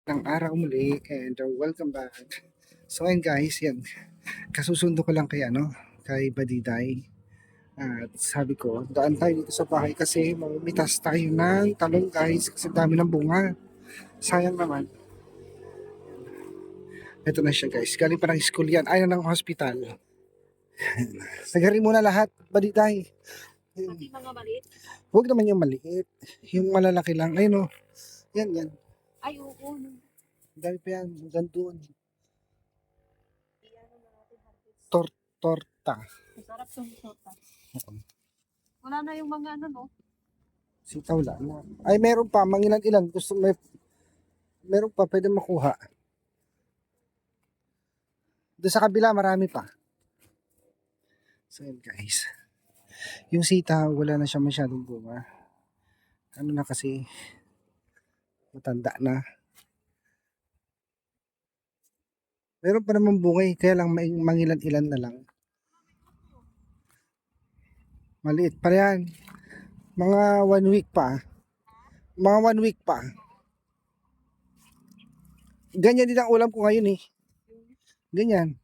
Ng araw muli and welcome back. So ayun guys, yan. Kasusundo ko lang kay kay Badiday. At sabi ko, daan tayo dito sa bahay kasi mamimitas tayo ng talong guys kasi dami ng bunga. Sayang naman. Ito na siya guys. Galing pa ng school yan. Ayaw ng hospital. Sagarin muna lahat, Badiday. Pati mga maliit? Huwag naman yung maliit. Yung malalaki lang. Ayun o. Yan, yan. Ay, oo. Dami pa yan. Hanggang doon. Iyan na natin harvest. Torta. Masarap itong torta. Wala na yung mga no? Sitaw lang. Ay, meron pa. Mangilan-ilan. Meron pa. Pwede makuha. Doon sa kabila, marami pa. So, yun guys. Yung sitaw, wala na siya masyadong bunga. Ano na kasi, matanda na. Meron pa naman bunga eh. Kaya lang mangilan-ilan na lang. Maliit pa yan. Mga 1 week pa. Mga 1 week pa. Ganyan din ang ulam ko ngayon eh. Ganyan.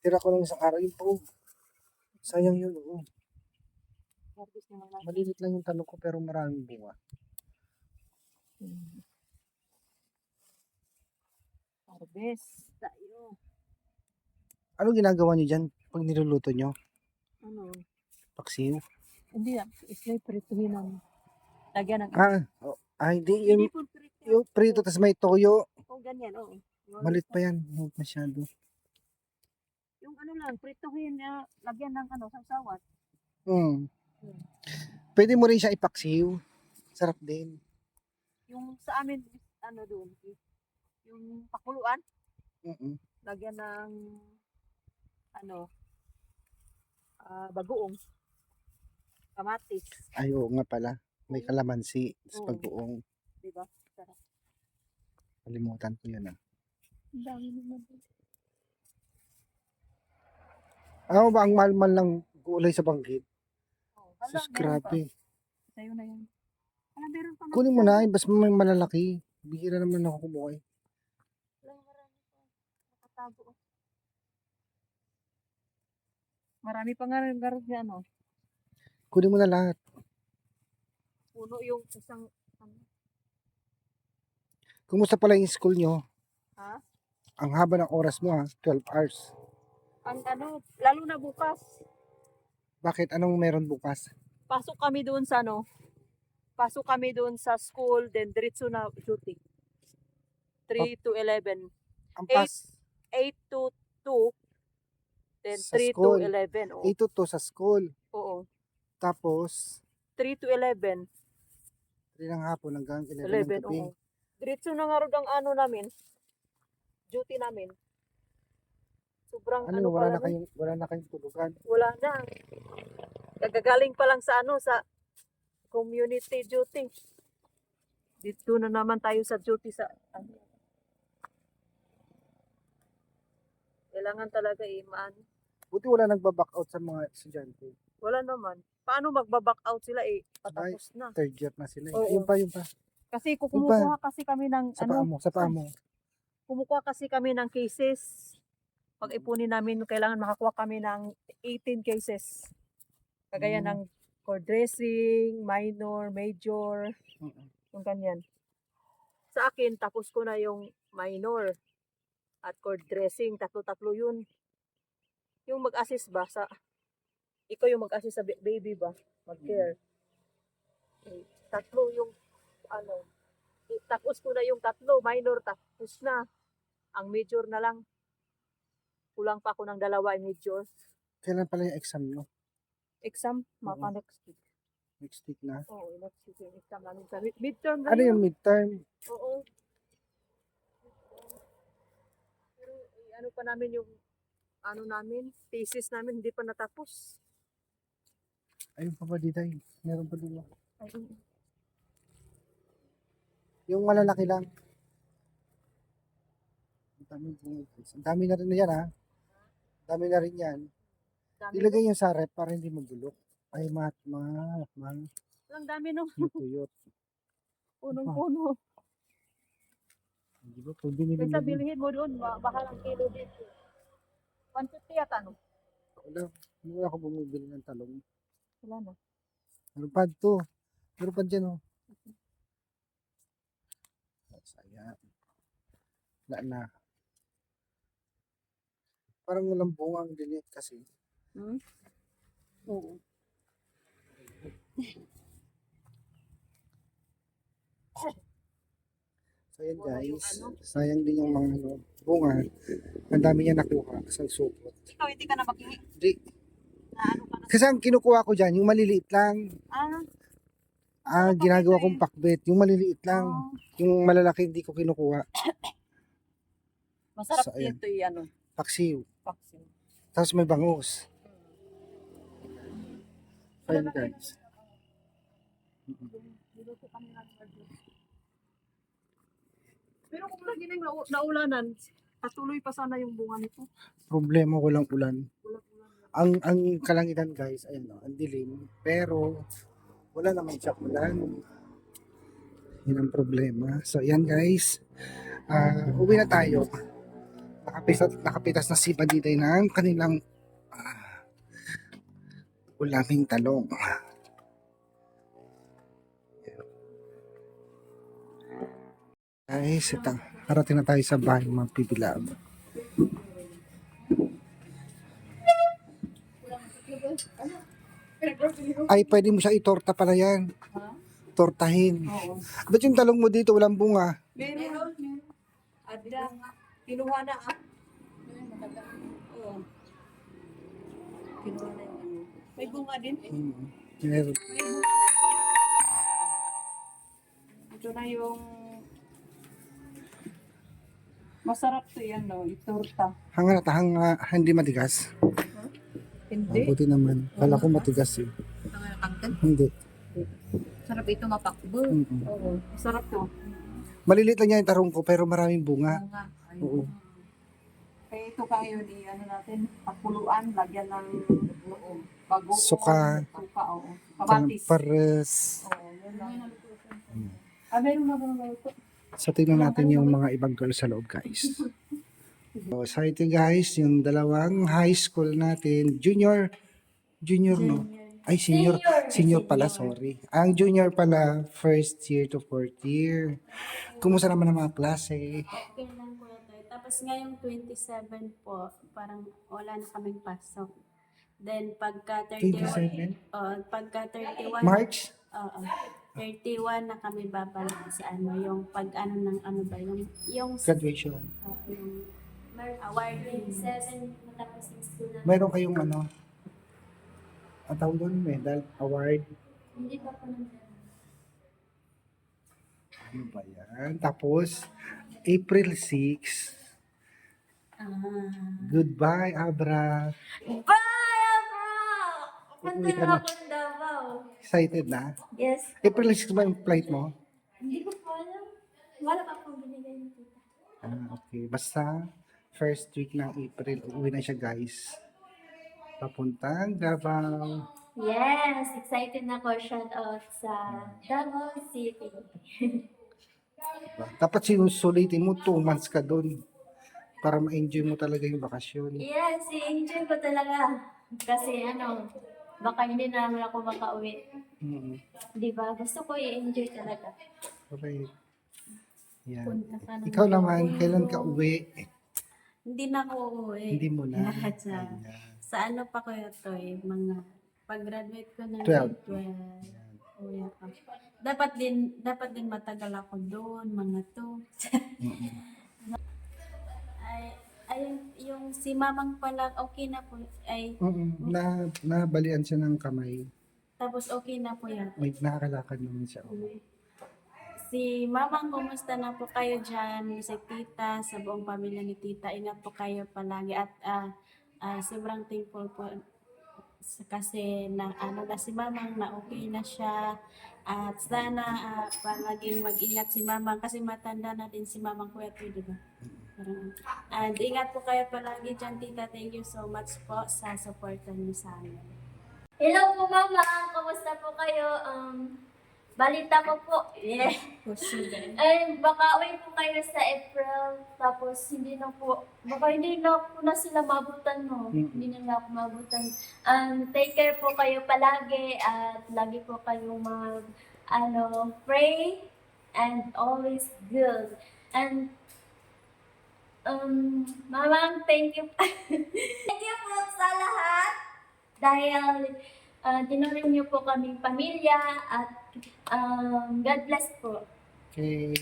Tira ko lang isang araw yung po. Sayang yun. Oh. Harvest naman natin. Malilit lang yung talong ko pero maraming bunga. Harvest tayo. Ano ginagawa niyo dyan pag niluluto nyo? Ano? Paksiw? Hindi na. Islay prituhin ng lagyan ng Hindi. Hindi po prito. Yung prito, tas may toyo. O ganyan, oo. Malit pa yan. Huwag masyado. Yung ano lang, prituhin, lagyan ng sawsawat. Pwede mo rin siya ipaksiw. Sarap din. Yung sa amin, doon, yung pakuluan, lagyan ng, bagoong, kamatis. Ay, oo nga pala. May kalamansi. Sa Oo. pag-uong. Diba? Sarap. Kalimutan ko yun. Ang dami naman. Ano ba ang mahal-mahal ng gulay sa banggit? Oh, Sus, grabe. Sa'yo na yan. Meron pa Kunin mo na, basta may malalaki. Bihira naman ako kumuha eh. Marami pa. Nakatago. Marami pa nga rin niya, Kunin mo na lahat. Puno yung isang, Kumusta pala yung school nyo? Ha? Ang haba ng oras mo 12 hours. Ang lalo na bukas. Bakit? Anong meron bukas? Pasok kami doon sa Pasok kami doon sa school, then diretso na duty. 3 to 11. Ang 8 to 2, then sa 3 to school. 11. 8 to 2 sa school. Oo. Tapos, 3 to 11. 3 ng hapon hanggang 11 ng 11, gabi. oo. Diretso na nga rin ang namin, duty namin. Sobrang Wala na kayong tulugan. Wala na. Kagagaling pa lang sa sa community duty. Dito na naman tayo sa duty sa Kailangan talaga Buti wala nagbaback out sa mga estudyante. Wala naman. Paano magbaback out sila patapos na. Third year na sila. Oo. Yun pa. Kasi kumukuha kasi kami ng Sa paa mo. Kumukuha kasi kami ng cases. Pag ipunin namin, kailangan makakuha kami ng 18 cases. Kagaya ng cord dressing, minor, major, yung ganyan. Sa akin, tapos ko na yung minor at cord dressing, tatlo-tatlo yun. Yung mag-assist ba ikaw yung mag-assist sa baby ba? Mag-care. Tatlo yung tapos ko na yung tatlo, minor tapos na. Ang major na lang. Kulang pa ako ng 2 major. Kailan pala yung exam nyo? Exam, maka next week. Next week na? Oo, next week yung exam namin sa midterm na Ano yung midterm? Oo. Pero pa namin yung namin, thesis namin, hindi pa natapos. Ayun pa ba dito? Meron pa dito. Ayun. Yung malalaki lang. Ang dami na rin yan Dami na rin yan. Ilagay yung sa rep para hindi magulok. Ay, ang dami no. Tuyot. Punong-puno. Di ba? Pag binili mo Kaysa din. bilhin mo doon, bahalang kilo din. 150 yata, no? Wala ako bumibili ng talong. Wala na. Meron pa to. Meron pa dyan, oh. Sayang. Wala na. Parang walang bunga ang dilit kasi. Hmm? Oo. So yan Wala yung guys, ano. sayang din yung mga bunga. Ang dami niya nakuha sa supot. Ikaw, hindi ka na makihi. Di, Na ano ka na? kasi ang kinukuha ko dyan, yung maliliit lang. Ah, Ginagawa pakbet kong eh. pakbet. Yung maliliit lang. Oh, Yung malalaki hindi ko kinukuha. masarap So, ayan. dito yung ano, Paksiw. vaccine. Tapos may bangus. Fine guys. Niluto kami ng bagyo. Pero kung lagi nang naulanan, patuloy pa sana yung bunga nito. Problema walang ulan. Ulan-ulan. Ang kalangitan guys, ayun o, ang dilim. Pero wala naman siya ulan. Yun ang problema. So yan guys. Uwi na tayo. Nakapitas na si Badiday ng kanilang ulaming talong. Guys, ito. Parating na tayo sa bahay mga pibilab. Ay, pwede mo siya itorta pala yan. Ha? Tortahin. Oo. Ba't yung talong mo dito walang bunga? Meron. Ada. Kinuha na ah. Oo. Kinuha na yung ano. May bunga din. Meron. Ito na yung masarap to yan, no? Itorta. Hindi matigas. Hindi. Mabuti naman. Kala ko matigas eh. Hindi. Sarap ito mapakbo. Mm-mm. Oo. Masarap to. Maliliit lang yan yung tarong ko pero maraming bunga. Oo nga. Ayun. Oo. Kaya ito kayo di ano natin, pakuluan, lagyan ng bago. Suka. Suka, oo. Kamatis. Pares. Oo, yun lang. Meron na ba ito? So tingnan natin yung mga ibang girls sa loob guys. So ito guys, yung dalawang high school natin. Junior no? Ay senior pala, sorry. Ang junior pala, first year to fourth year. Kumusta naman ang mga klase? Okay lang po ito. Tapos ngayong 27 po, parang wala na kaming pasok. Then pagka 31, 27? pagka 31, March? oo, 31 na kami babalik sa ano, yung pag ano ng ano ba, yung Graduation. yung awarding 7 matapos yung school na. Meron kayong ano? Ang tawag doon, medal, award. Hindi pa po nang Ano ba yan? Tapos, April 6, goodbye, Abra. Bye, bro! Punta Uuwi ka na na. ako ng Davao. Excited na? Yes. April 6 ba yung flight mo? Hindi ko po alam. Wala pa akong binigay ng tita. Okay. Basta, first week ng April, uuwi na siya guys. Papuntang Davao. Yes, excited na ako. Shout out sa Davao City. Dapat sinusulitin mo 2 months ka doon para ma-enjoy mo talaga yung bakasyon. Yes, enjoy ko talaga. Kasi ano, baka hindi na naman ako makauwi. Mm-hmm. Di ba? Gusto ko i-enjoy talaga. Correct. Yan. Punta ka ng Ikaw naman, Davao. kailan ka uwi? Hindi na ako uuwi. Hindi mo na. Lahat sa, Ayan. sa ano pa ko ito eh, mga pag-graduate ko ng 12. grade 12. Uwi ako. Dapat din matagal ako doon, mga 2. Ayun, yung si mamang pala, okay na po. Ay, Nabalian siya ng kamay. tapos okay na po yan. May nakakalakad naman siya. Si mamang, kumusta na po kayo dyan? Si tita, sa buong pamilya ni tita, ingat po kayo palagi. At sobrang thankful po kasi na ano na si mamang na okay na siya. At sana palaging mag-ingat si mamang kasi matanda na din si mamang kuya to, di ba? And ingat po kayo palagi dyan, tita. Thank you so much po sa support niyo sa amin. Hello po, mama. Kumusta po kayo? balita ko po, baka uwi po kayo sa April, tapos baka hindi na po na sila mabutan, no? Hindi na ako mabutan. Take care po kayo palagi, at lagi po kayong pray, and always good. And, Mamang, thank you. Thank you po sa lahat, dahil tinuring niyo po kaming pamilya, at God bless po. Okay.